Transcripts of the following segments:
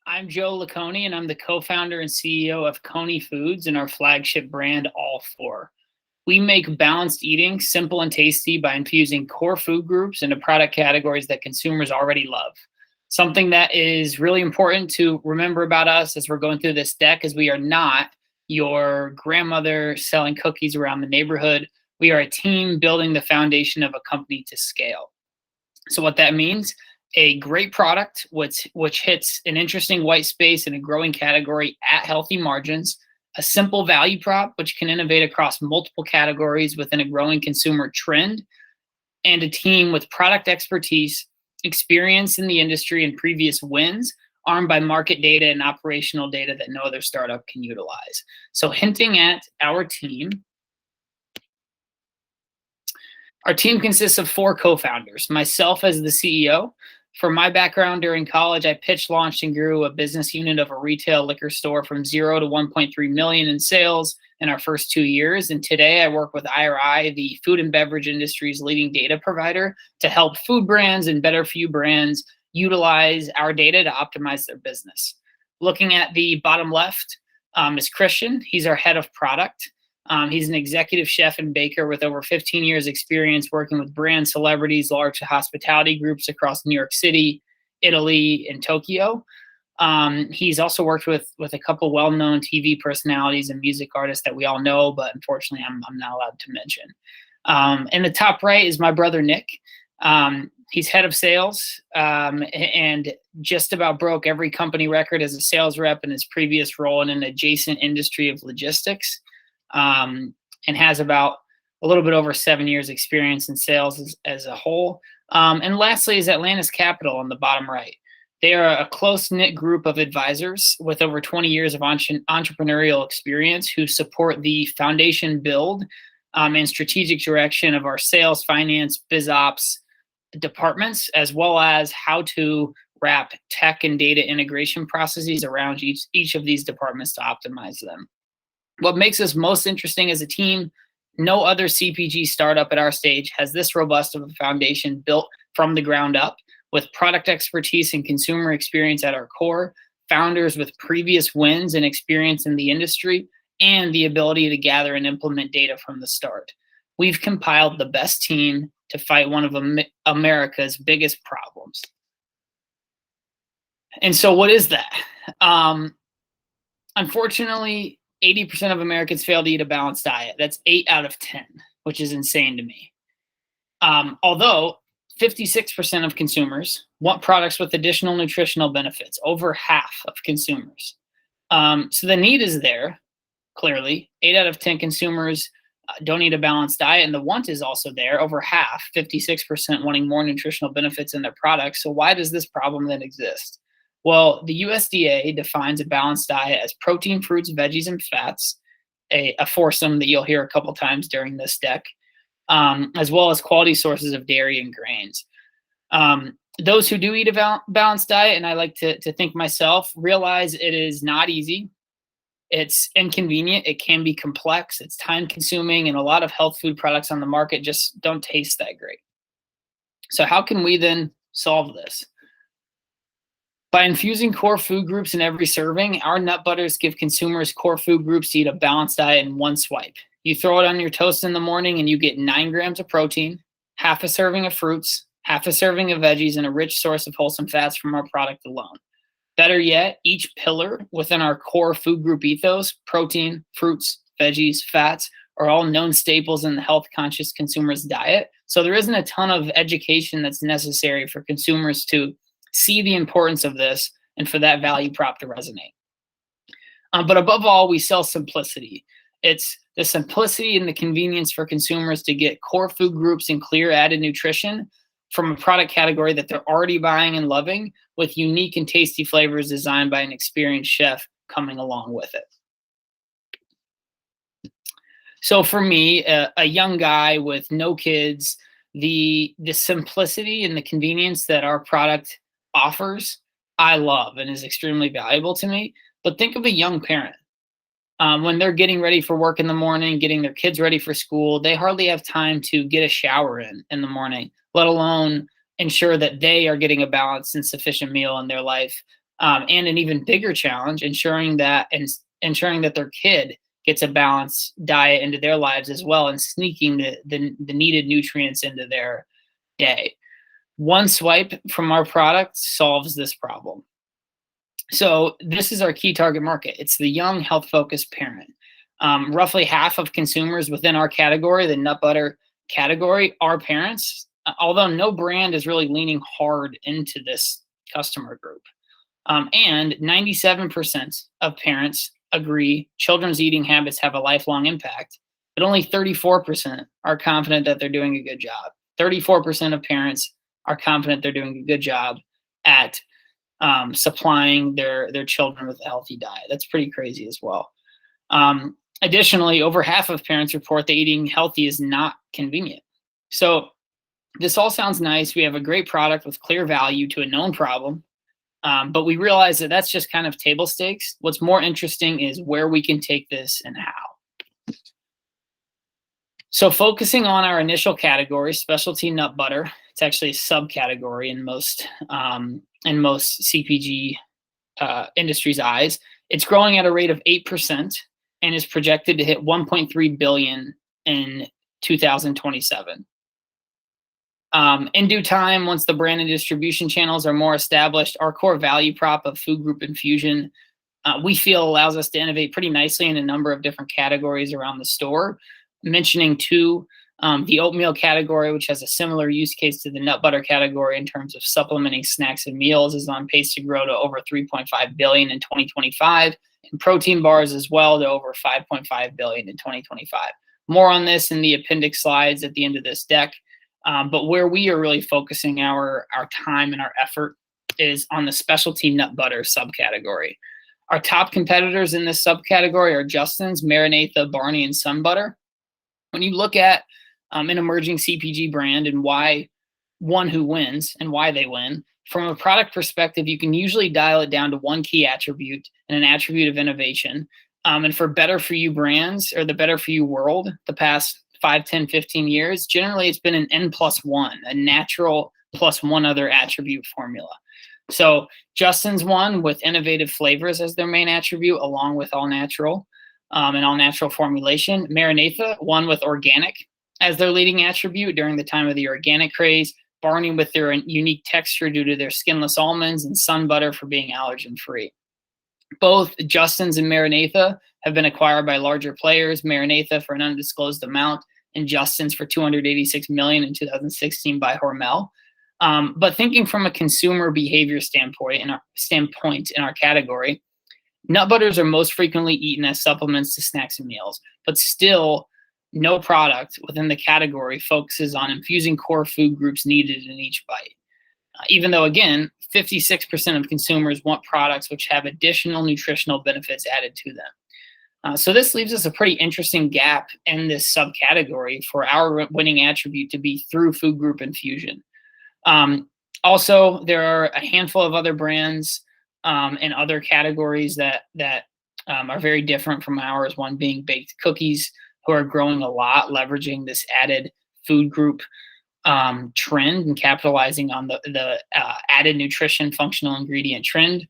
I'm Joe Coni, and I'm the co-founder and CEO of Coni Foods and our flagship brand, All Four. We make balanced eating simple and tasty by infusing core food groups into product categories that consumers already love. Something that is really important to remember about us as we're going through this deck is we are not your grandmother selling cookies around the neighborhood. We are a team building the foundation of a company to scale. So what that means, a great product which hits an interesting white space in a growing category at healthy margins, a simple value prop which can innovate across multiple categories within a growing consumer trend, and a team with product expertise, experience in the industry and previous wins, armed by market data and operational data that no other startup can utilize. So hinting at our team, our team consists of four co-founders, myself as the CEO. From my background during college, I pitched, launched, and grew a business unit of a retail liquor store from 0 to 1.3 million in sales in our first 2 years. And today I work with IRI, the food and beverage industry's leading data provider, to help food brands and better for you brands utilize our data to optimize their business. Looking at the bottom left is Christian. He's our head of product. He's an executive chef and baker with over 15 years experience working with brand celebrities, large hospitality groups across New York City, Italy, and Tokyo. He's also worked with a couple well-known TV personalities and music artists that we all know, but unfortunately I'm not allowed to mention. In the top right is my brother, Nick. He's head of sales and just about broke every company record as a sales rep in his previous role in an adjacent industry of logistics. And has about a little bit over 7 years experience in sales as a whole. And lastly is Atlantis Capital on the bottom right. They are a close-knit group of advisors with over 20 years of entrepreneurial experience who support the foundation build and strategic direction of our sales, finance, biz ops departments, as well as how to wrap tech and data integration processes around each of these departments to optimize them. What makes us most interesting as a team, no other CPG startup at our stage has this robust of a foundation built from the ground up, with product expertise and consumer experience at our core, founders with previous wins and experience in the industry, and the ability to gather and implement data from the start. We've compiled the best team to fight one of America's biggest problems. And so what is that? Unfortunately, 80% of Americans fail to eat a balanced diet. That's 8 out of 10, which is insane to me. Although 56% of consumers want products with additional nutritional benefits, over half of consumers. So the need is there, clearly. 8 out of 10 consumers don't eat a balanced diet, and the want is also there, over half, 56% wanting more nutritional benefits in their products. So why does this problem then exist? Well, the USDA defines a balanced diet as protein, fruits, veggies, and fats, a foursome that you'll hear a couple times during this deck, as well as quality sources of dairy and grains. Those who do eat a balanced diet, and I like to think myself, realize it is not easy. It's inconvenient. It can be complex. It's time consuming, and a lot of health food products on the market just don't taste that great. So how can we then solve this? By infusing core food groups in every serving, our nut butters give consumers core food groups to eat a balanced diet in one swipe. You throw it on your toast in the morning and you get 9 grams of protein, half a serving of fruits, half a serving of veggies, and a rich source of wholesome fats from our product alone. Better yet, each pillar within our core food group ethos, protein, fruits, veggies, fats, are all known staples in the health-conscious consumer's diet. So there isn't a ton of education that's necessary for consumers to see the importance of this and for that value prop to resonate. But above all, we sell simplicity. It's the simplicity and the convenience for consumers to get core food groups and clear added nutrition from a product category that they're already buying and loving, with unique and tasty flavors designed by an experienced chef coming along with it. So for me, a young guy with no kids, the simplicity and the convenience that our product offers, I love and is extremely valuable to me. But think of a young parent. When they're getting ready for work in the morning, getting their kids ready for school, they hardly have time to get a shower in the morning, let alone ensure that they are getting a balanced and sufficient meal in their life And an even bigger challenge, ensuring that their kid gets a balanced diet into their lives as well, and sneaking the needed nutrients into their day. One swipe from our product solves this problem. So this is our key target market. It's the young, health-focused parent. Roughly half of consumers within our category, the nut butter category, are parents, although no brand is really leaning hard into this customer group. And 97% of parents agree children's eating habits have a lifelong impact, but only 34% are confident that they're doing a good job. 34% of parents are confident they're doing a good job at supplying their children with a healthy diet. That's pretty crazy as well. Additionally, over half of parents report that eating healthy is not convenient. So this all sounds nice. We have a great product with clear value to a known problem, but we realize that that's just kind of table stakes. What's more interesting is where we can take this and how. So focusing on our initial category, specialty nut butter, it's actually a subcategory in most CPG industries' eyes. It's growing at a rate of 8% and is projected to hit 1.3 billion in 2027. In due time, once the brand and distribution channels are more established, our core value prop of food group infusion, we feel allows us to innovate pretty nicely in a number of different categories around the store. Mentioning two, the oatmeal category, which has a similar use case to the nut butter category in terms of supplementing snacks and meals, is on pace to grow to over 3.5 billion in 2025, and protein bars as well to over 5.5 billion in 2025. More on this in the appendix slides at the end of this deck. But where we are really focusing our time and our effort is on the specialty nut butter subcategory. Our top competitors in this subcategory are Justin's, Maranatha, Barney, and Sun Butter. When you look at an emerging CPG brand and who wins and why they win, from a product perspective, you can usually dial it down to one key attribute and an attribute of innovation. And for better for you brands, or the better for you world, the past 5, 10, 15 years, generally it's been an N+1, a natural plus one other attribute formula. So Justin's won with innovative flavors as their main attribute, along with all natural and all natural formulation. Maranatha won with organic as their leading attribute during the time of the organic craze. Barney with their unique texture due to their skinless almonds, and Sun Butter for being allergen free. Both Justin's and Maranatha have been acquired by larger players, Maranatha for an undisclosed amount and Justin's for $286 million in 2016 by Hormel. But thinking from a consumer behavior standpoint in our category, nut butters are most frequently eaten as supplements to snacks and meals, but still no product within the category focuses on infusing core food groups needed in each bite. Even though, again, 56% of consumers want products which have additional nutritional benefits added to them. So this leaves us a pretty interesting gap in this subcategory for our winning attribute to be through food group infusion. Also, there are a handful of other brands in other categories that are very different from ours, one being baked cookies, who are growing a lot, leveraging this added food group trend and capitalizing on the added nutrition functional ingredient trend.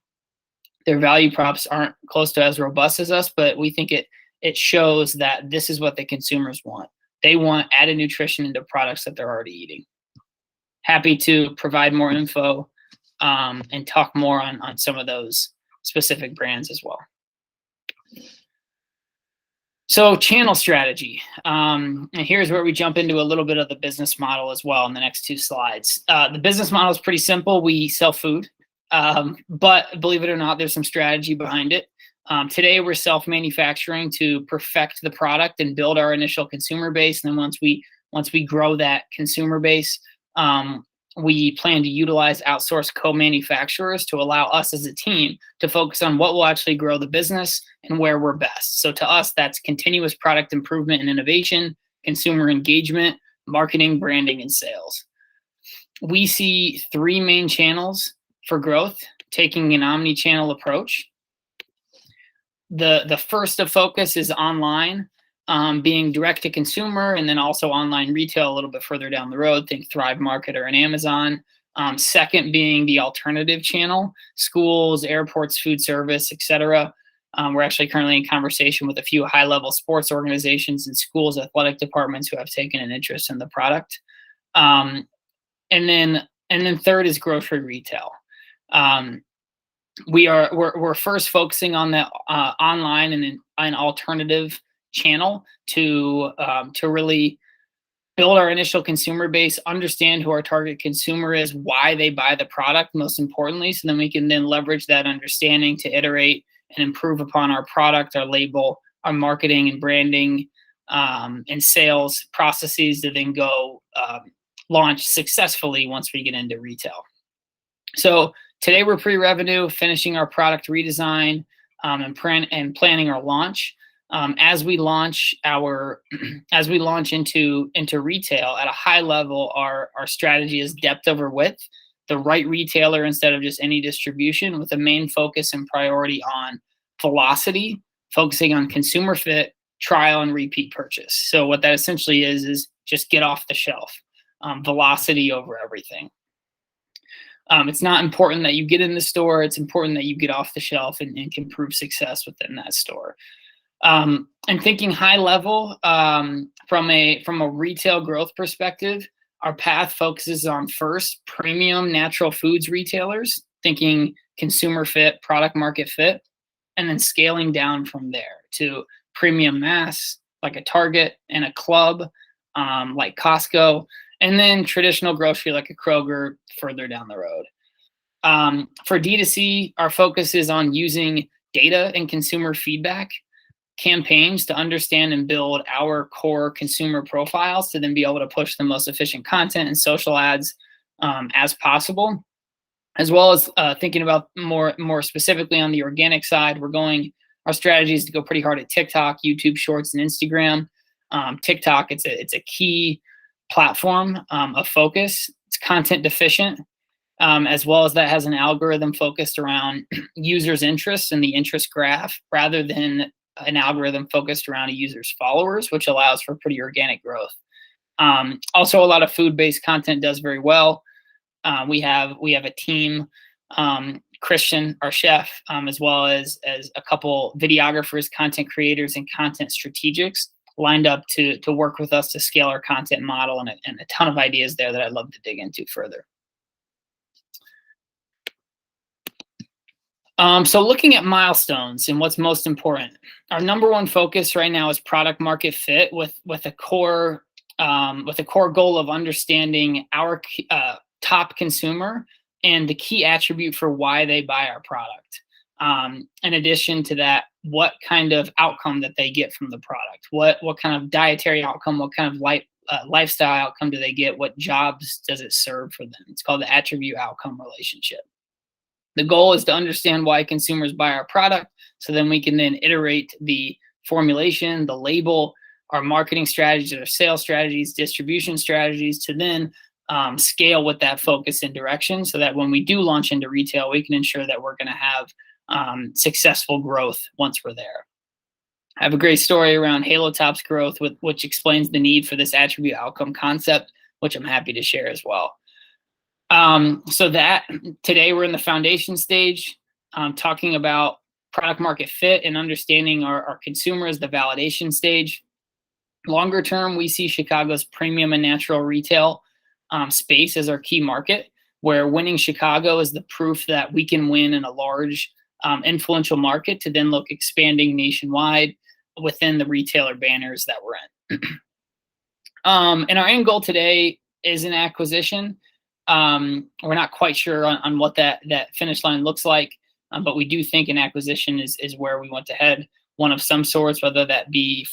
Their value props aren't close to as robust as us, but we think it shows that this is what the consumers want. They want added nutrition into products that they're already eating. Happy to provide more info and talk more on some of those specific brands as well. So channel strategy. And here's where we jump into a little bit of the business model as well in the next two slides. The business model is pretty simple. We sell food, but believe it or not, there's some strategy behind it. Today, we're self-manufacturing to perfect the product and build our initial consumer base. And then once we grow that consumer base, we plan to utilize outsourced co-manufacturers to allow us as a team to focus on what will actually grow the business and where we're best. So to us, that's continuous product improvement and innovation, consumer engagement, marketing, branding, and sales. We see three main channels for growth, taking an omni-channel approach. The first of focus is online, being direct to consumer, and then also online retail a little bit further down the road. Think Thrive Market or an Amazon. Second being the alternative channel, schools, airports, food service, etc. We're actually currently in conversation with a few high-level sports organizations and schools athletic departments who have taken an interest in the product. Um, and then third is grocery retail. Um, we're first focusing on the online and an alternative channel to really build our initial consumer base, understand who our target consumer is, why they buy the product, most importantly, so then we can then leverage that understanding to iterate and improve upon our product, our label, our marketing and branding, and sales processes to then go launch successfully once we get into retail. So today we're pre-revenue, finishing our product redesign, and planning our launch. As we launch into retail at a high level, our strategy is depth over width, the right retailer instead of just any distribution, with a main focus and priority on velocity, focusing on consumer fit, trial, and repeat purchase. So what that essentially is just get off the shelf, velocity over everything. It's not important that you get in the store. It's important that you get off the shelf and can prove success within that store. And thinking high level, from a retail growth perspective, our path focuses on first premium natural foods retailers, thinking consumer fit, product market fit, and then scaling down from there to premium mass like a Target and a club like Costco, and then traditional grocery like a Kroger further down the road. For D2C, our focus is on using data and consumer feedback campaigns to understand and build our core consumer profiles to then be able to push the most efficient content and social ads as possible, as well as thinking about more specifically on the organic side. Our strategy is to go pretty hard at TikTok, YouTube Shorts, and Instagram. TikTok, it's a key platform of focus. It's content deficient, as well as that has an algorithm focused around users' interests and the interest graph rather than an algorithm focused around a user's followers, which allows for pretty organic growth. Also, a lot of food-based content does very well. We have a team, Christian, our chef, as well as a couple videographers, content creators, and content strategics lined up to work with us to scale our content model, and a ton of ideas there that I'd love to dig into further. So looking at milestones and what's most important, our number one focus right now is product market fit with a core goal of understanding our top consumer and the key attribute for why they buy our product. In addition to that, what kind of outcome that they get from the product, what kind of dietary outcome, what kind of lifestyle outcome do they get, what jobs does it serve for them. It's called the attribute outcome relationship. The goal is to understand why consumers buy our product, so then we can then iterate the formulation, the label, our marketing strategies, our sales strategies, distribution strategies to then scale with that focus and direction, so that when we do launch into retail, we can ensure that we're going to have successful growth once we're there. I have a great story around Halo Top's growth, which explains the need for this attribute outcome concept, which I'm happy to share as well. So that today we're in the foundation stage, talking about product market fit and understanding our consumers, the validation stage. Longer term, we see Chicago's premium and natural retail space as our key market, where winning Chicago is the proof that we can win in a large, influential market to then look expanding nationwide within the retailer banners that we're in. And our end goal today is an acquisition. We're not quite sure on what that finish line looks like, but we do think an acquisition is where we want to head, one of some sorts, whether that be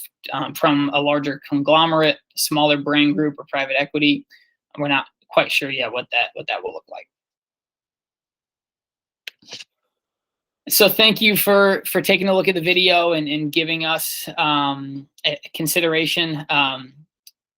from a larger conglomerate, smaller brand group, or private equity. We're not quite sure yet what that will look like. So thank you for taking a look at the video and giving us a consideration.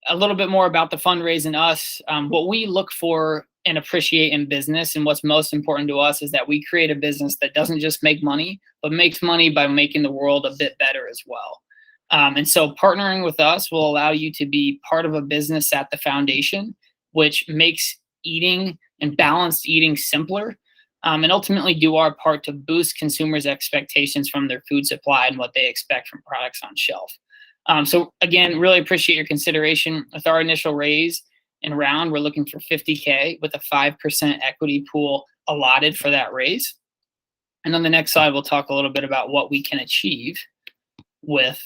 A little bit more about the fundraise and us. What we look for and appreciate in business, and what's most important to us, is that we create a business that doesn't just make money, but makes money by making the world a bit better as well. And so partnering with us will allow you to be part of a business at the foundation, which makes eating and balanced eating simpler, and ultimately do our part to boost consumers' expectations from their food supply and what they expect from products on shelf. So again, really appreciate your consideration. With our initial raise and round, we're looking for 50K with a 5% equity pool allotted for that raise. And on the next slide, we'll talk a little bit about what we can achieve with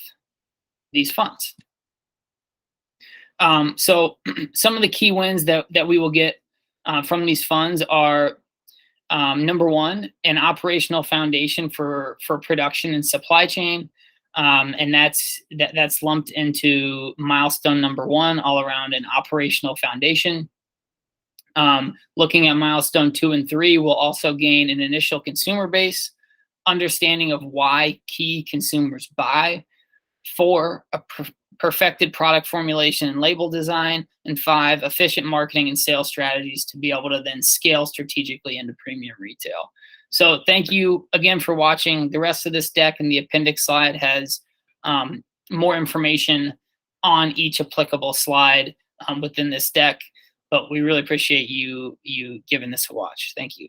these funds. So some of the key wins that we will get from these funds are, number one, an operational foundation for production and supply chain. And that's lumped into milestone number one, all around an operational foundation. Looking at milestone 2 and 3, we'll also gain an initial consumer base, understanding of why key consumers buy. 4, a perfected product formulation and label design. And 5, efficient marketing and sales strategies to be able to then scale strategically into premium retail. So thank you again for watching. The rest of this deck and the appendix slide has more information on each applicable slide within this deck. But we really appreciate you giving this a watch. Thank you.